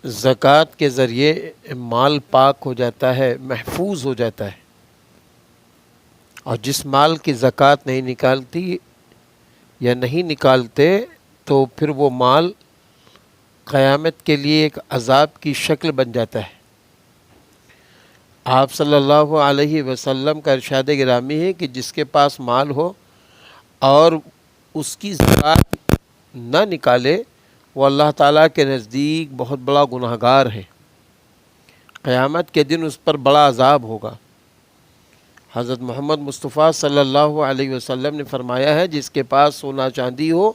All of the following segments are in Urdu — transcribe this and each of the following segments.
زکوٰۃ کے ذریعے مال پاک ہو جاتا ہے، محفوظ ہو جاتا ہے، اور جس مال کی زکوٰۃ نہیں نکالتی یا نہیں نکالتے تو پھر وہ مال قیامت کے لیے ایک عذاب کی شکل بن جاتا ہے۔ آپ صلی اللہ علیہ وسلم کا ارشاد گرامی ہے کہ جس کے پاس مال ہو اور اس کی زکوٰۃ نہ نکالے وہ اللہ تعالیٰ کے نزدیک بہت بڑا گناہ گار ہے، قیامت کے دن اس پر بڑا عذاب ہوگا۔ حضرت محمد مصطفیٰ صلی اللہ علیہ وسلم نے فرمایا ہے جس کے پاس سونا چاندی ہو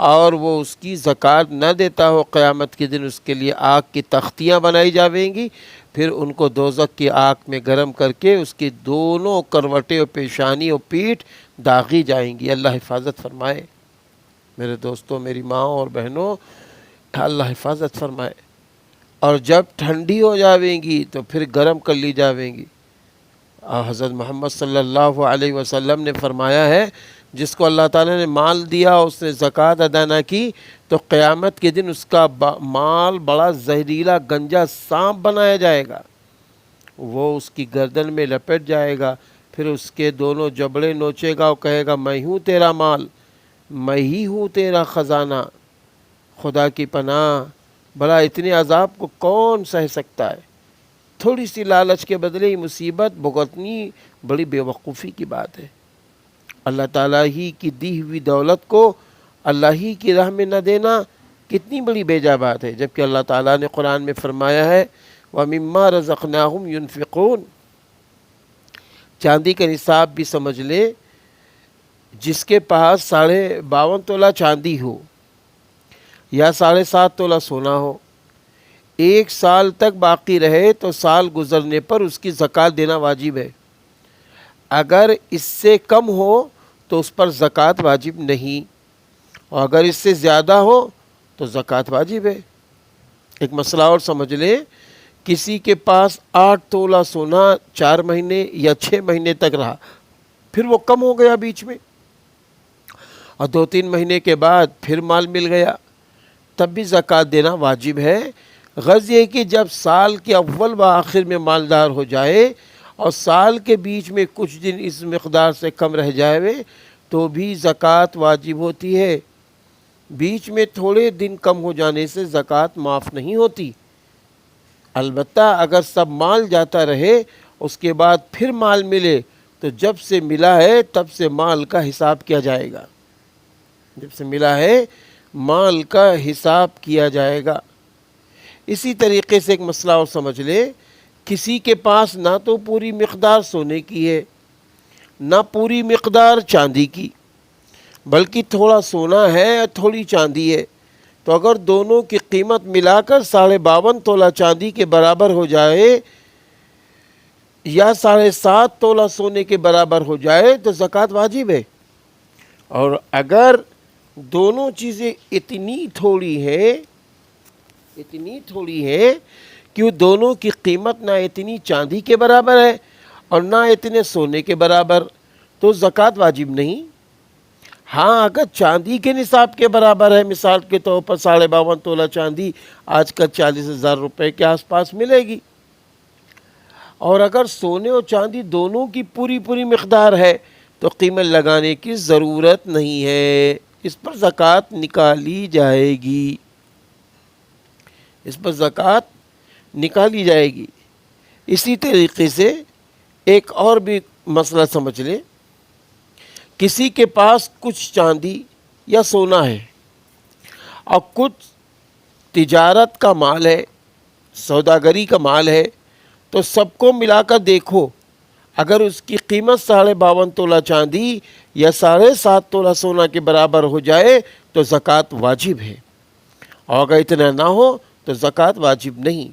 اور وہ اس کی زکوٰۃ نہ دیتا ہو، قیامت کے دن اس کے لیے آگ کی تختیاں بنائی جاویں گی، پھر ان کو دوزخ کی آگ میں گرم کر کے اس کی دونوں کروٹیں اور پیشانی اور پیٹھ داغی جائیں گی۔ اللہ حفاظت فرمائے میرے دوستوں، میری ماں اور بہنوں، اللہ حفاظت فرمائے۔ اور جب ٹھنڈی ہو جاویں گی تو پھر گرم کر لی جاویں گی۔ حضرت محمد صلی اللہ علیہ وسلم نے فرمایا ہے جس کو اللہ تعالیٰ نے مال دیا اس نے زکوٰۃ ادا نہ کی تو قیامت کے دن اس کا مال بڑا زہریلا گنجا سانپ بنایا جائے گا، وہ اس کی گردن میں لپٹ جائے گا، پھر اس کے دونوں جبڑے نوچے گا اور کہے گا میں ہوں تیرا مال، میں ہی ہوں تیرا خزانہ۔ خدا کی پناہ، بھلا اتنے عذاب کو کون سہ سکتا ہے؟ تھوڑی سی لالچ کے بدلے ہی مصیبت بھگتنی بڑی بے وقوفی کی بات ہے۔ اللہ تعالیٰ ہی کی دی ہوئی دولت کو اللہ ہی کی راہ میں نہ دینا کتنی بڑی بیجا بات ہے، جبکہ اللہ تعالیٰ نے قرآن میں فرمایا ہے وَمِمَّا رَزَقْنَاهُمْ يُنْفِقُونَ۔ چاندی کا نصاب بھی سمجھ لے، جس کے پاس 52.5 تولہ چاندی ہو یا 7.5 تولہ سونا ہو، 1 سال تک باقی رہے تو سال گزرنے پر اس کی زکوٰۃ دینا واجب ہے۔ اگر اس سے کم ہو تو اس پر زکوٰۃ واجب نہیں، اور اگر اس سے زیادہ ہو تو زکوٰۃ واجب ہے۔ ایک مسئلہ اور سمجھ لیں، کسی کے پاس 8 تولہ سونا 4 مہینے یا 6 مہینے تک رہا، پھر وہ کم ہو گیا بیچ میں، اور 2-3 مہینے کے بعد پھر مال مل گیا، تب بھی زکوٰۃ دینا واجب ہے۔ غرض یہ کہ جب سال کے اول و آخر میں مالدار ہو جائے اور سال کے بیچ میں کچھ دن اس مقدار سے کم رہ جائے تو بھی زکوٰۃ واجب ہوتی ہے۔ بیچ میں تھوڑے دن کم ہو جانے سے زکوٰۃ معاف نہیں ہوتی، البتہ اگر سب مال جاتا رہے اس کے بعد پھر مال ملے تو جب سے ملا ہے تب سے مال کا حساب کیا جائے گا، جب سے ملا ہے مال کا حساب کیا جائے گا۔ اسی طریقے سے ایک مسئلہ اور سمجھ لے، کسی کے پاس نہ تو پوری مقدار سونے کی ہے نہ پوری مقدار چاندی کی، بلکہ تھوڑا سونا ہے اور تھوڑی چاندی ہے، تو اگر دونوں کی قیمت ملا کر 52.5 تولہ چاندی کے برابر ہو جائے یا 7.5 تولہ سونے کے برابر ہو جائے تو زکوٰۃ واجب ہے۔ اور اگر دونوں چیزیں اتنی تھوڑی ہے کہ وہ دونوں کی قیمت نہ اتنی چاندی کے برابر ہے اور نہ اتنے سونے کے برابر، تو زکوٰۃ واجب نہیں۔ ہاں اگر چاندی کے نصاب کے برابر ہے، مثال کے طور پر 52.5 تولہ چاندی آج کل 40,000 روپے کے آس پاس ملے گی، اور اگر سونے اور چاندی دونوں کی پوری مقدار ہے تو قیمت لگانے کی ضرورت نہیں ہے، اس پر زکوٰۃ نکالی جائے گی، اس پر زکوٰۃ نکالی جائے گی۔ اسی طریقے سے ایک اور بھی مسئلہ سمجھ لیں، کسی کے پاس کچھ چاندی یا سونا ہے اور کچھ تجارت کا مال ہے، سوداگری کا مال ہے، تو سب کو ملا کر دیکھو، اگر اس کی قیمت 52.5 تولہ چاندی یا 7.5 تولہ سونا کے برابر ہو جائے تو زکوٰۃ واجب ہے، اور اگر اتنا نہ ہو تو زکوٰۃ واجب نہیں۔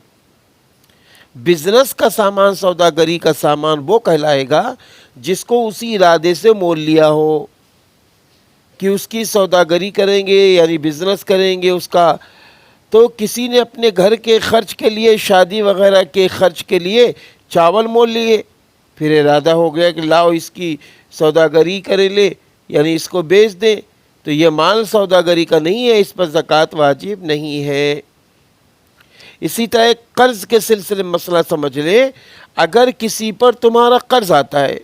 بزنس کا سامان، سوداگری کا سامان وہ کہلائے گا جس کو اسی ارادے سے مول لیا ہو کہ اس کی سوداگری کریں گے یعنی بزنس کریں گے اس کا، تو کسی نے اپنے گھر کے خرچ کے لیے، شادی وغیرہ کے خرچ کے لیے چاول مول لیے، پھر ارادہ ہو گیا کہ لاؤ اس کی سوداگری کرے لے یعنی اس کو بیچ دیں، تو یہ مال سوداگری کا نہیں ہے، اس پر زکوٰۃ واجب نہیں ہے۔ اسی طرح ایک قرض کے سلسلے میں مسئلہ سمجھ لیں، اگر کسی پر تمہارا قرض آتا ہے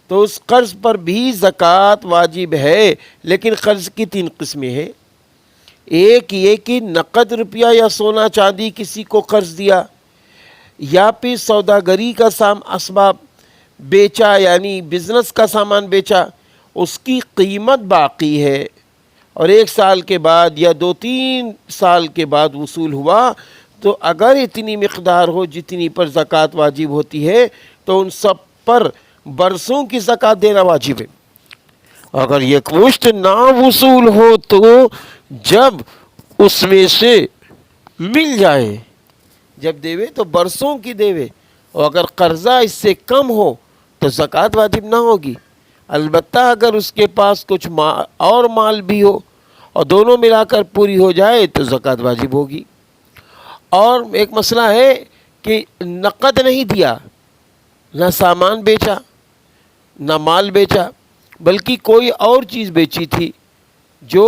تو اس قرض پر بھی زکوٰۃ واجب ہے، لیکن قرض کی 3 قسمیں ہیں۔ ایک یہ کہ نقد روپیہ یا سونا چاندی کسی کو قرض دیا، یا پھر سوداگری کا اسباب بیچا، یعنی بزنس کا سامان بیچا، اس کی قیمت باقی ہے اور 1 سال کے بعد یا 2-3 سال کے بعد وصول ہوا، تو اگر اتنی مقدار ہو جتنی پر زکوٰۃ واجب ہوتی ہے تو ان سب پر برسوں کی زکوٰۃ دینا واجب ہے۔ اگر یہ مشت نہ وصول ہو تو جب اس میں سے مل جائے، جب دیوے تو برسوں کی دیوے، اور اگر قرضہ اس سے کم ہو تو زکوٰۃ واجب نہ ہوگی۔ البتہ اگر اس کے پاس کچھ اور مال بھی ہو اور دونوں ملا کر پوری ہو جائے تو زکوٰۃ واجب ہوگی۔ اور ایک مسئلہ ہے کہ نقد نہیں دیا، نہ سامان بیچا نہ مال بیچا، بلکہ کوئی اور چیز بیچی تھی جو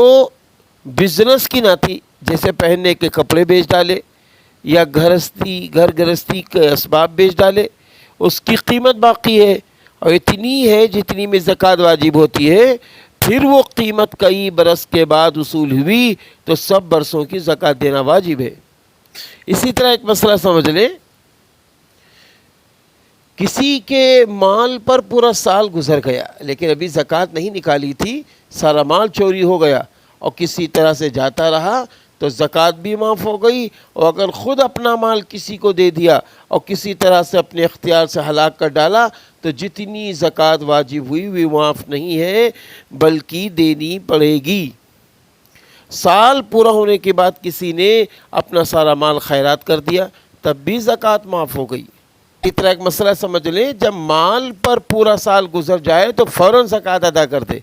بزنس کی نہ تھی، جیسے پہننے کے کپڑے بیچ ڈالے یا گھر گرہستی کے اسباب بیچ ڈالے، اس کی قیمت باقی ہے اور اتنی ہے جتنی میں زکوٰۃ واجب ہوتی ہے، پھر وہ قیمت کئی برس کے بعد وصول ہوئی تو سب برسوں کی زکوٰۃ دینا واجب ہے۔ اسی طرح ایک مسئلہ سمجھ لیں، کسی کے مال پر پورا سال گزر گیا لیکن ابھی زکوٰۃ نہیں نکالی تھی، سارا مال چوری ہو گیا اور کسی طرح سے جاتا رہا تو زکوٰۃ بھی معاف ہو گئی، اور اگر خود اپنا مال کسی کو دے دیا اور کسی طرح سے اپنے اختیار سے ہلاک کر ڈالا تو جتنی زکوٰۃ واجب ہوئی وہ معاف نہیں ہے بلکہ دینی پڑے گی۔ سال پورا ہونے کے بعد کسی نے اپنا سارا مال خیرات کر دیا تب بھی زکوٰۃ معاف ہو گئی۔ اس طرح ایک مسئلہ سمجھ لیں، جب مال پر پورا سال گزر جائے تو فوراً زکوٰۃ ادا کر دے۔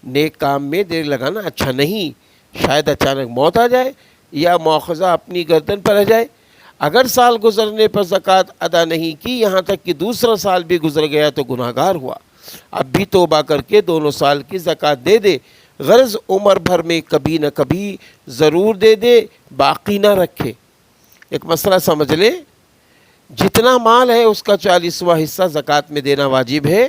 نیک کام میں دیر لگانا اچھا نہیں، شاید اچانک موت آ جائے یا مواخذہ اپنی گردن پر آ جائے۔ اگر سال گزرنے پر زکوٰۃ ادا نہیں کی، یہاں تک کہ دوسرا سال بھی گزر گیا تو گناہ گار ہوا۔ اب بھی توبہ کر کے دونوں سال کی زکوٰۃ دے دے، غرض عمر بھر میں کبھی نہ کبھی ضرور دے دے، باقی نہ رکھے۔ ایک مسئلہ سمجھ لیں، جتنا مال ہے اس کا 40واں حصہ زکوٰۃ میں دینا واجب ہے،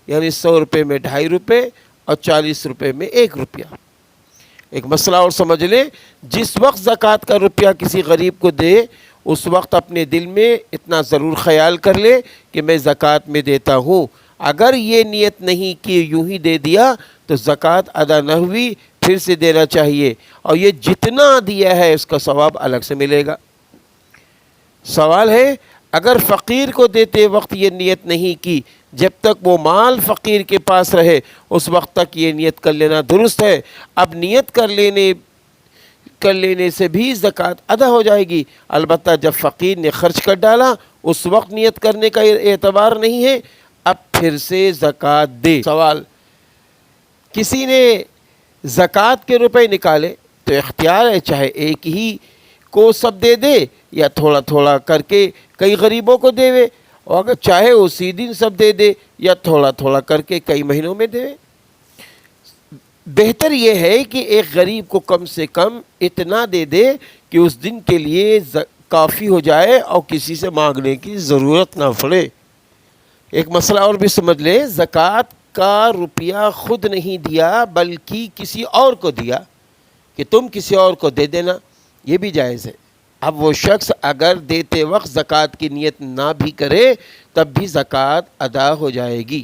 یعنی 100 روپے میں 2.5 روپے اور 40 روپے میں 1 روپیہ۔ ایک مسئلہ اور سمجھ لیں، جس وقت زکوٰۃ کا روپیہ کسی غریب کو دے اس وقت اپنے دل میں اتنا ضرور خیال کر لے کہ میں زکوٰۃ میں دیتا ہوں۔ اگر یہ نیت نہیں کہ یوں ہی دے دیا تو زکوٰۃ ادا نہ ہوئی، پھر سے دینا چاہیے، اور یہ جتنا دیا ہے اس کا ثواب الگ سے ملے گا۔ سوال ہے، اگر فقیر کو دیتے وقت یہ نیت نہیں کی، جب تک وہ مال فقیر کے پاس رہے اس وقت تک یہ نیت کر لینا درست ہے۔ اب نیت کر لینے سے بھی زکوٰۃ ادا ہو جائے گی، البتہ جب فقیر نے خرچ کر ڈالا اس وقت نیت کرنے کا اعتبار نہیں ہے، اب پھر سے زکوٰۃ دے۔ سوال، کسی نے زکوٰۃ کے روپے نکالے تو اختیار ہے، چاہے ایک ہی کو سب دے دے یا تھوڑا تھوڑا کر کے کئی غریبوں کو دے، اور اگر چاہے اسی دن سب دے دے یا تھوڑا تھوڑا کر کے کئی مہینوں میں دے۔ بہتر یہ ہے کہ ایک غریب کو کم سے کم اتنا دے دے کہ اس دن کے لیے کافی ہو جائے اور کسی سے مانگنے کی ضرورت نہ پڑے۔ ایک مسئلہ اور بھی سمجھ لیں، زکوٰۃ کا روپیہ خود نہیں دیا بلکہ کسی اور کو دیا کہ تم کسی اور کو دے دینا، یہ بھی جائز ہے۔ اب وہ شخص اگر دیتے وقت زکوٰۃ کی نیت نہ بھی کرے تب بھی زکوٰۃ ادا ہو جائے گی۔